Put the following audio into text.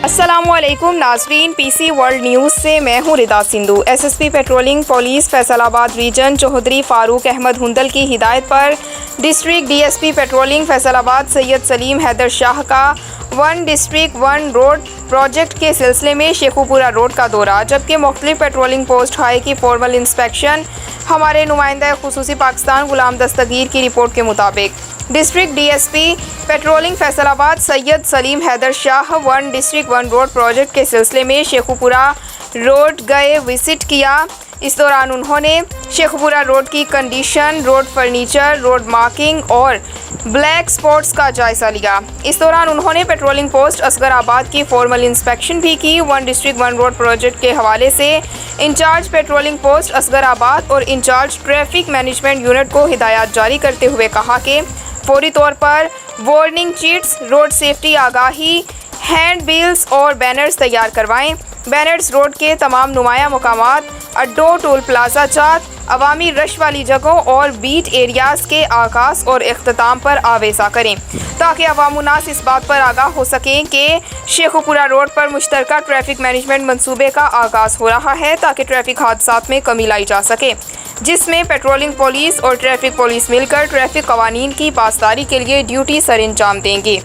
السلام علیکم ناظرین، پی سی ورلڈ نیوز سے میں ہوں Rida Sindhu. S S P patrolling police Faisalabad region Chaudhry Farooq Ahmed Hundal کی ہدایت پر district D S P patrolling Faisalabad Syed Saleem Haider Shah کا one district one road project کے سلسلے میں شیخو پورہ روڈ کا دورہ، جبکہ مختلف پیٹرولنگ پوسٹ ہائی کی فارمل انسپیکشن۔ ہمارے نمائندہ خصوصی پاکستان غلام دستگیر کی رپورٹ کے مطابق district D S P patrolling Faisalabad Syed Saleem Haider Shah one district one road project کے سلسلے میں شیخو پورہ روڈ گئے، وزٹ کیا۔ اس دوران انہوں نے شیخو پورہ روڈ کی condition, road furniture, road marking اور بلیک سپاٹس کا جائزہ لیا۔ اس دوران انہوں نے پیٹرولنگ پوسٹ اصغر آباد کی فارمل انسپیکشن بھی کی۔ One district one road project کے حوالے سے انچارج پیٹرولنگ پوسٹ اصغر آباد اور انچارج ٹریفک مینجمنٹ یونٹ کو ہدایات جاری کرتے ہوئے کہا کہ فوری طور پر وارننگ چیٹس، روڈ سیفٹی آگاہی ہینڈ بلز اور بینرز تیار کروائیں۔ بینرز روڈ کے تمام نمایاں مقامات، اڈوں، ٹول پلازہ جات، عوامی رش والی جگہوں اور بیٹ ایریاز کے آغاز اور اختتام پر آویزاں کریں تاکہ عوام الناس اس بات پر آگاہ ہو سکیں کہ شیخو پورہ روڈ پر مشترکہ ٹریفک مینجمنٹ منصوبے کا آغاز ہو رہا ہے تاکہ ٹریفک حادثات میں کمی لائی جا سکے، جس میں پیٹرولنگ پولیس اور ٹریفک پولیس مل کر ٹریفک قوانین کی پاسداری کے لیے ڈیوٹی سر انجام دیں گے۔